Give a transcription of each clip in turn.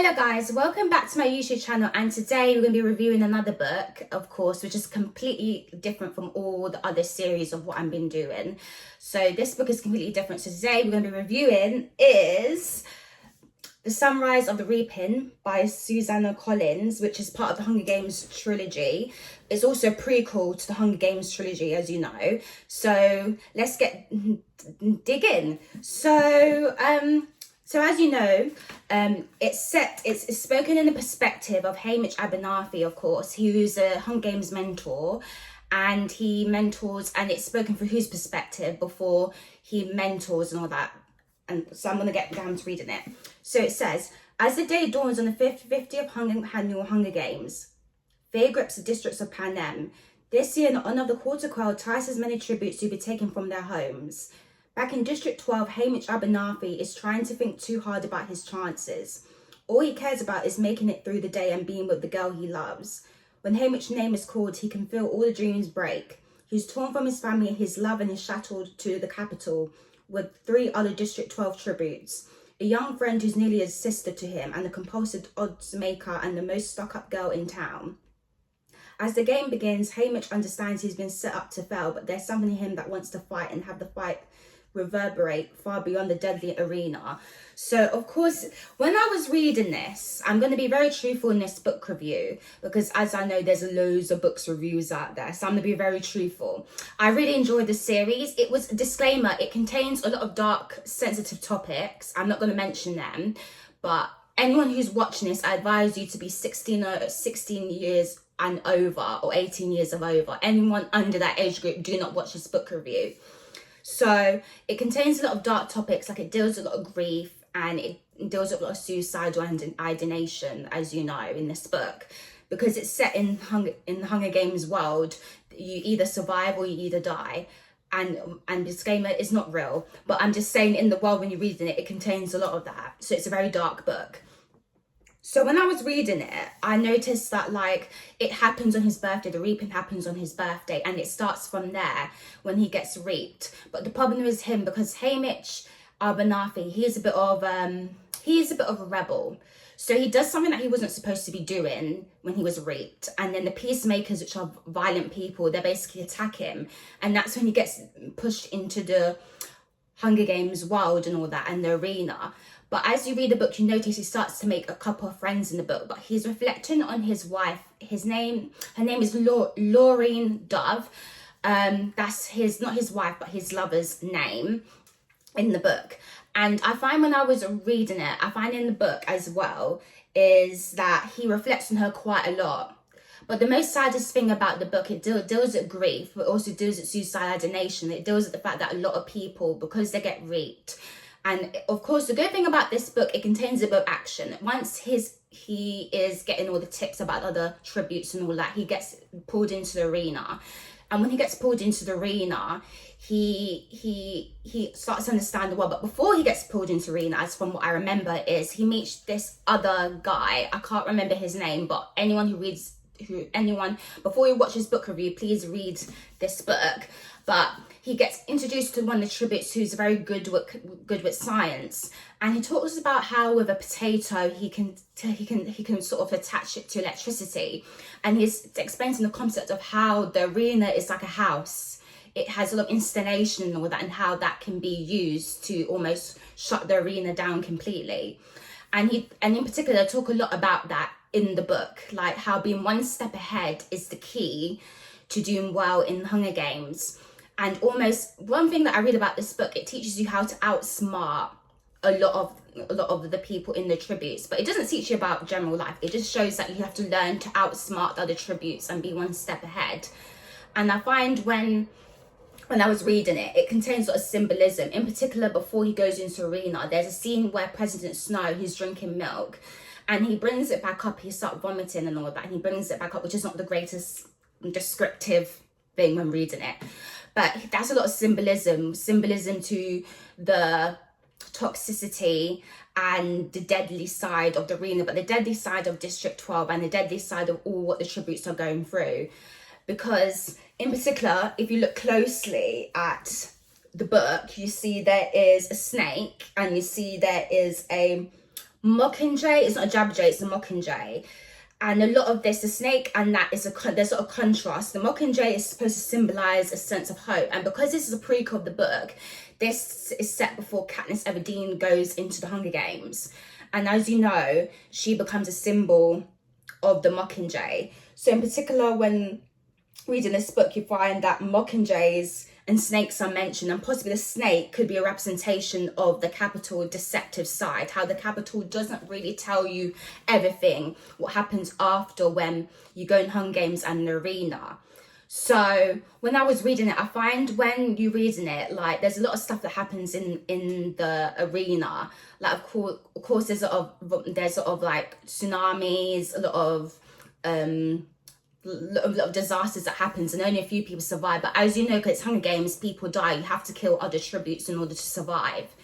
Hello guys, welcome back to my YouTube channel, and today we're going to be reviewing another book, of course, which is completely different from all the other series of what I've been doing. So this book is completely different. So today we're going to be reviewing is The Sunrise of the Reaping by Suzanne Collins, which is part of the Hunger Games trilogy. It's also a prequel to the Hunger Games trilogy, as you know. So let's dig in. So as you know, it's spoken in the perspective of Hamish Abernathy, of course, who's a Hunger Games mentor, and he mentors, and it's spoken through his perspective before he mentors and all that. And so I'm going to get down to reading it. So it says, as the day dawns on the 50th annual Hunger Games, fear grips the districts of Panem. This year, in honour of the quarter quell, twice as many tributes will be taken from their homes. Back in District 12, Hamish Abernathy is trying to think too hard about his chances. All he cares about is making it through the day and being with the girl he loves. When Hamish's name is called, he can feel all the dreams break. He's torn from his family, his love, and is shuttled to the capital with 3 other District 12 tributes. A young friend who's nearly a sister to him, and a compulsive odds maker and the most stuck-up girl in town. As the game begins, Hamish understands he's been set up to fail, but there's something in him that wants to fight and have the fight reverberate far beyond the deadly arena. So of course, when I was reading this, I'm going to be very truthful in this book review, because as I know, there's loads of books reviews out there, so I'm going to be very truthful. I really enjoyed the series. It was a disclaimer, it contains a lot of dark, sensitive topics. I'm not going to mention them, but anyone who's watching this, I advise you to be 16 years and over, or 18 years of over. Anyone under that age group, do not watch this book review. So it contains a lot of dark topics, like it deals with a lot of grief, and it deals with a lot of suicidal and ideation, as you know, in this book, because it's set in the Hunger Games world. You either survive or you either die. And disclaimer, it's not real, but I'm just saying, in the world, when you're reading it, it contains a lot of that. So it's a very dark book. So when I was reading it, I noticed that, like, it happens on his birthday. The reaping happens on his birthday, and it starts from there when he gets reaped. But the problem is him, because Hamish Abernathy, he's a bit of a rebel. So he does something that he wasn't supposed to be doing when he was reaped, and then the peacemakers, which are violent people, they basically attack him, and that's when he gets pushed into the Hunger Games world and all that, and the arena. But as you read the book, you notice he starts to make a couple of friends in the book. But he's reflecting on his wife. Her name is Laureen Dove. That's not his wife, but his lover's name in the book. And I find when I was reading it, I find in the book as well, is that he reflects on her quite a lot. But the most saddest thing about the book, it deals with grief, but also deals with suicide ideation. It deals with the fact that a lot of people, because they get raped. And of course, the good thing about this book, it contains a bit of action. Once he is getting all the tips about other tributes and all that, he gets pulled into the arena. And when he gets pulled into the arena, he starts to understand the world. But before he gets pulled into the arena, as from what I remember, is he meets this other guy. I can't remember his name, but before you watch this book review, please read this book. But he gets introduced to one of the tributes who's very good with science, and he talks about how with a potato he can sort of attach it to electricity, and he's explaining the concept of how the arena is like a house. It has a lot of installation and all that, and how that can be used to almost shut the arena down completely. And in particular, talk a lot about that in the book, like how being one step ahead is the key to doing well in Hunger Games. And almost one thing that I read about this book, it teaches you how to outsmart a lot of the people in the tributes, but it doesn't teach you about general life. It just shows that you have to learn to outsmart the other tributes and be one step ahead. And I find when I was reading it, it contains sort of symbolism. In particular, before he goes into arena, there's a scene where President Snow, he's drinking milk, and he brings it back up. He starts vomiting and all that, and he brings it back up, which is not the greatest descriptive thing when reading it. But that's a lot of symbolism to the toxicity and the deadly side of the arena, but the deadly side of District 12 and the deadly side of all what the tributes are going through. Because in particular, if you look closely at the book, you see there is a snake, and you see there is a Mockingjay. It's not a Jabberjay, it's a Mockingjay. And a lot of this, the snake and that is there's a lot of contrast. The Mockingjay is supposed to symbolize a sense of hope. And because this is a prequel of the book, this is set before Katniss Everdeen goes into the Hunger Games. And as you know, she becomes a symbol of the Mockingjay. So in particular, when reading this book, you find that Mockingjays and snakes are mentioned, and possibly the snake could be a representation of the Capitol deceptive side, how the Capitol doesn't really tell you everything, what happens after when you go in Hunger Games and the arena. So when I was reading it, I find when you're reading it, like there's a lot of stuff that happens in the arena. Like of course there's a lot of like tsunamis, a lot of disasters that happens, and only a few people survive. But as you know, because it's Hunger Games, people die. You have to kill other tributes in order to survive.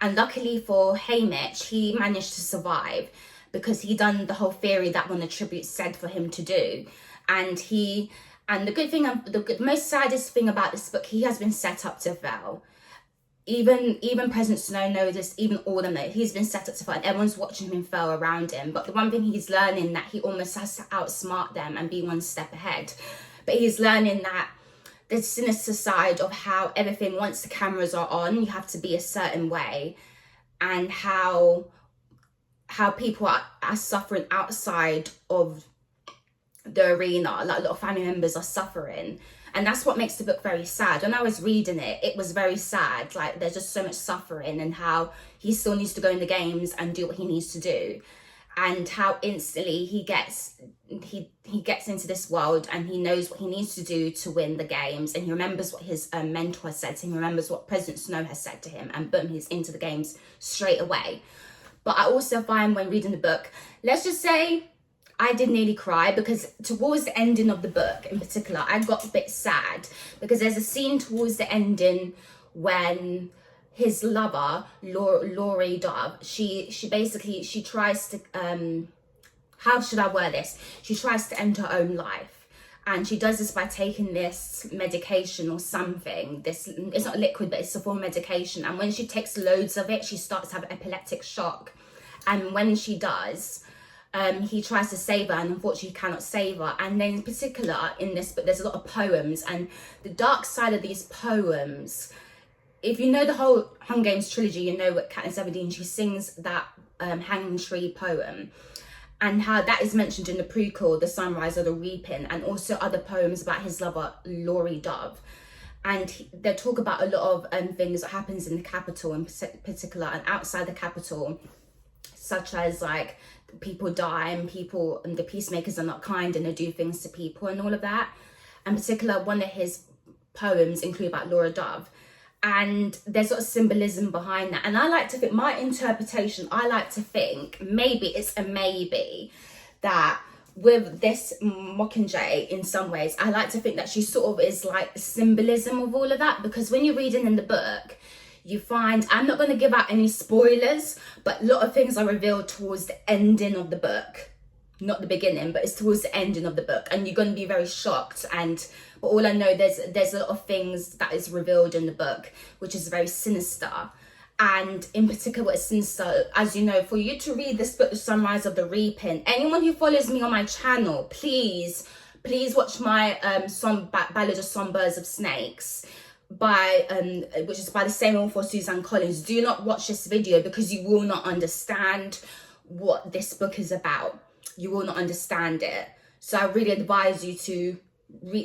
And luckily for Haymitch, he managed to survive because he done the whole theory that one of the tributes said for him to do. And the good thing, the most saddest thing about this book, he has been set up to fail. Even President Snow knows this, even all of them know he's been set up to fail, and everyone's watching him fail around him. But the one thing he's learning, that he almost has to outsmart them and be one step ahead. But he's learning that the sinister side of how everything, once the cameras are on, you have to be a certain way, and how people are suffering outside of the arena. Like a lot of family members are suffering. And that's what makes the book very sad. When I was reading it, it was very sad. Like there's just so much suffering, and how he still needs to go in the games and do what he needs to do. And how instantly he gets into this world and he knows what he needs to do to win the games. And he remembers what his mentor said to him, he remembers what President Snow has said to him, and boom, he's into the games straight away. But I also find when reading the book, let's just say, I did nearly cry, because towards the ending of the book in particular, I got a bit sad, because there's a scene towards the ending when his lover, Laurie Dove, she tries to, how should I word this? She tries to end her own life. And she does this by taking this medication or something. It's not liquid, but it's a form of medication. And when she takes loads of it, she starts to have an epileptic shock. And when she does, he tries to save her, and unfortunately he cannot save her. And then in particular in this book, there's a lot of poems, and the dark side of these poems, if you know the whole Hunger Games trilogy, you know what Katniss Everdeen, she sings that Hanging Tree poem, and how that is mentioned in the prequel, The Sunrise or the Reaping, and also other poems about his lover, Laurie Dove. And they talk about a lot of things that happens in the Capitol in particular, and outside the Capitol, such as like people die, and the peacemakers are not kind, and they do things to people and all of that. In particular, one of his poems include about Laura Dove, and there's sort of symbolism behind that. And I like to think, my interpretation, I like to think, maybe it's a maybe, that with this Mockingjay, in some ways, I like to think that she sort of is like the symbolism of all of that, because when you're reading in the book, you find, I'm not going to give out any spoilers, but a lot of things are revealed towards the ending of the book. Not the beginning, but it's towards the ending of the book. And you're going to be very shocked. But all I know, there's a lot of things that is revealed in the book, which is very sinister. And in particular, what is sinister, as you know, for you to read this book, The Sunrise of the Reaping, anyone who follows me on my channel, please watch my Ballad of Songbirds of Snakes, which is by the same author, Suzanne. Do not watch this video, because you will not understand what this book is about. You will not understand it. So I really advise you to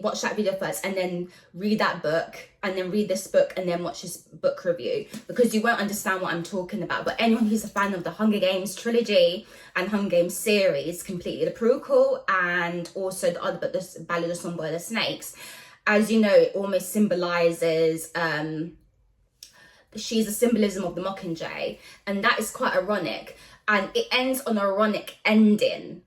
watch that video first, and then read that book, and then read this book, and then watch this book review, because you won't understand what I'm talking about. But anyone who's a fan of the Hunger Games trilogy and Hunger Games series, completely, the prequel and also the other book, the Ballad of Songbirds of Snakes, as you know, it almost symbolizes, she's a symbolism of the Mockingjay, and that is quite ironic, and it ends on an ironic ending.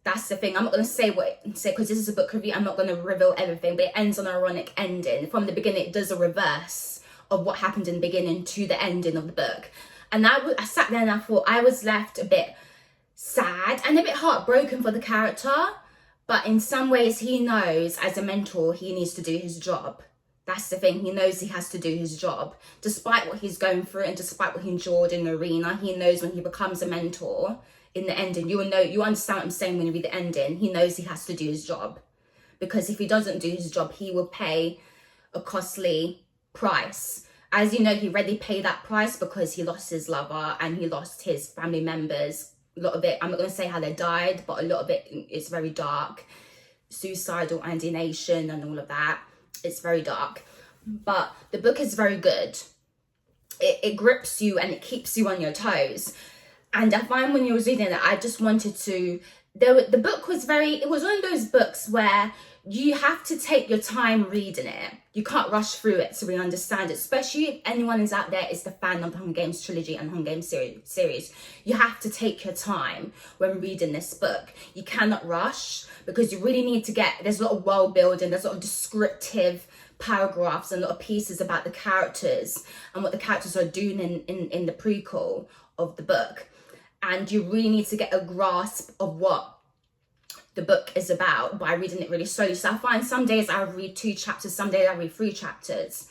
That's the thing. I'm not going to say because this is a book review, I'm not going to reveal everything, but it ends on an ironic ending. From the beginning, it does a reverse of what happened in the beginning to the ending of the book. And I sat there and I thought, I was left a bit sad and a bit heartbroken for the character. But in some ways, he knows as a mentor, he needs to do his job. That's the thing. He knows he has to do his job. Despite what he's going through and despite what he endured in the arena, he knows when he becomes a mentor in the ending, you understand what I'm saying when you read the ending, he knows he has to do his job. Because if he doesn't do his job, he will pay a costly price. As you know, he already paid that price because he lost his lover and he lost his family members. A lot of it, I'm not going to say how they died, but a lot of it is very dark. Suicidal alienation and all of that. It's very dark. But the book is very good. It grips you and it keeps you on your toes. And I find when you was reading it, I just wanted to... The book was it was one of those books where you have to take your time reading it. You can't rush through it to really understand it, especially if anyone is out there is the fan of the Hunger Games trilogy and Hunger Games series. You have to take your time when reading this book. You cannot rush because you really need to there's a lot of world building, there's a lot of descriptive paragraphs and a lot of pieces about the characters and what the characters are doing in the prequel of the book. And you really need to get a grasp of what the book is about by reading it really slowly. So I find some days I read 2 chapters, some days I read 3 chapters,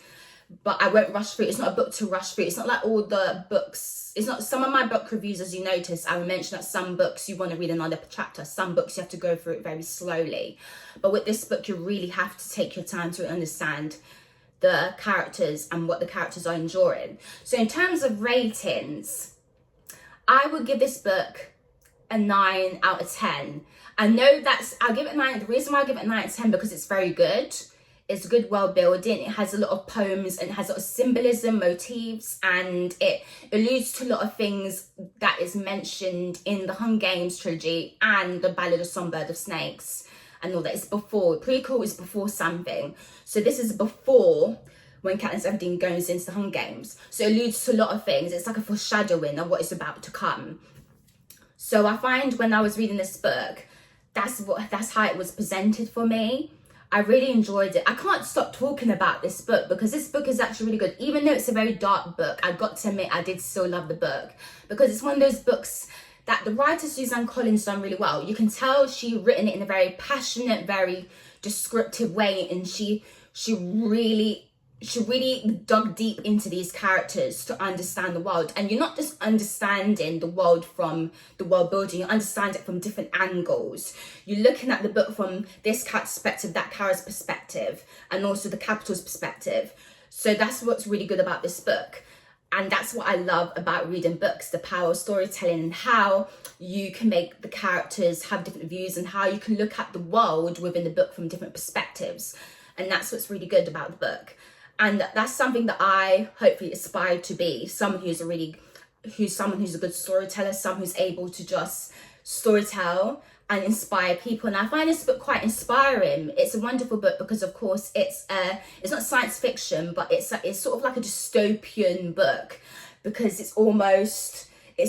but I won't rush through. It's not a book to rush through. It's not like all the books. It's not some of my book reviews, as you notice, I will mention that some books you want to read another chapter. Some books you have to go through it very slowly. But with this book, you really have to take your time to understand the characters and what the characters are enduring. So in terms of ratings, I would give this book a 9 out of 10. I know I'll give it 9. The reason why I give it 9 out of 10 because it's very good. It's good world building. It has a lot of poems and it has a lot of symbolism, motifs, and it alludes to a lot of things that is mentioned in the Hunger Games trilogy and the Ballad of Songbird of Snakes and all that. It's before. Prequel is before something. So this is before when Katniss Everdeen goes into the Hunger Games. So it alludes to a lot of things. It's like a foreshadowing of what is about to come. So I find when I was reading this book, that's how it was presented for me. I really enjoyed it. I can't stop talking about this book because this book is actually really good. Even though it's a very dark book, I got to admit I did still love the book because it's one of those books that the writer Suzanne Collins done really well. You can tell she written it in a very passionate, very descriptive way, and she really dug deep into these characters to understand the world. And you're not just understanding the world from the world building, you understand it from different angles. You're looking at the book from this character's perspective, that character's perspective, and also the capital's perspective. So that's what's really good about this book. And that's what I love about reading books, the power of storytelling and how you can make the characters have different views and how you can look at the world within the book from different perspectives. And that's what's really good about the book. And that's something that I hopefully aspire to be, someone who's a good storyteller, someone who's able to just storytell and inspire people. And I find this book quite inspiring. It's a wonderful book because, of course, it's not science fiction, but it's sort of like a dystopian book because it's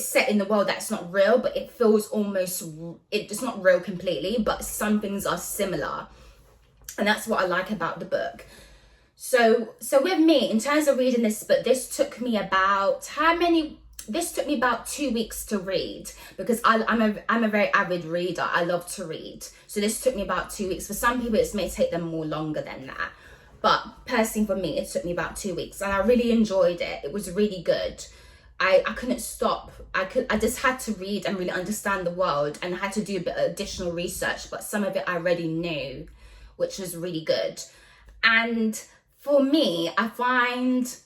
set in the world that's not real, but it feels it's not real completely, but some things are similar. And that's what I like about the book. So with me, in terms of reading this book, this took me about 2 weeks to read because I'm a very avid reader. I love to read. So this took me about 2 weeks. For some people, it may take them more longer than that. But personally for me, it took me about 2 weeks and I really enjoyed it. It was really good. I couldn't stop. I just had to read and really understand the world, and I had to do a bit of additional research, but some of it I already knew, which was really good. And for me, I find,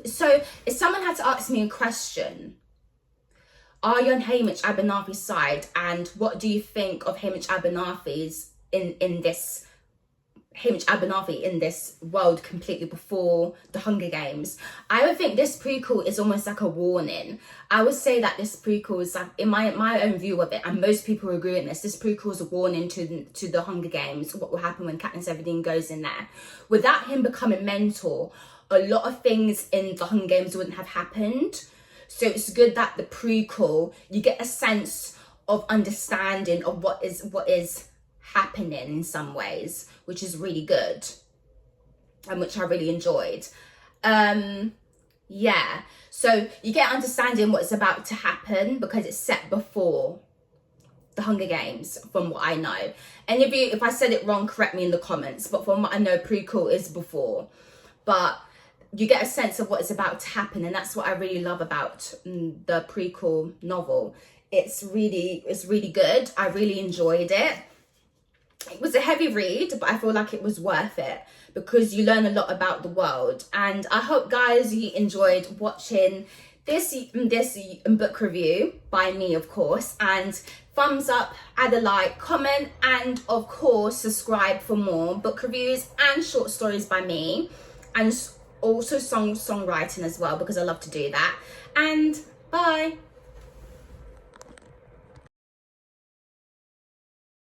so if someone had to ask me a question, are you on Haymitch Abernathy's side, and what do you think of Haymitch Abernathy's Abernathy in this world completely before the Hunger Games? I would think this prequel is almost like a warning. I would say that this prequel is like, in my own view of it, and most people agree with this prequel is a warning to the Hunger Games, what will happen when Katniss Everdeen goes in there. Without him becoming mentor, a lot of things in the Hunger Games wouldn't have happened. So it's good that the prequel, you get a sense of understanding of what is happening in some ways, which is really good and which I really enjoyed. Yeah, so you get understanding what's about to happen because it's set before the Hunger Games, from what I know. Any of you, if I said it wrong, correct me in the comments, but from what I know, prequel is before. But you get a sense of what is about to happen, and that's what I really love about the prequel novel. It's really good. I really enjoyed it. It was a heavy read, but I feel like it was worth it because you learn a lot about the world. And I hope, guys, you enjoyed watching this book review by me, of course. And thumbs up, add a like, comment, and of course subscribe for more book reviews and short stories by me, and also songwriting as well, because I love to do that. And bye.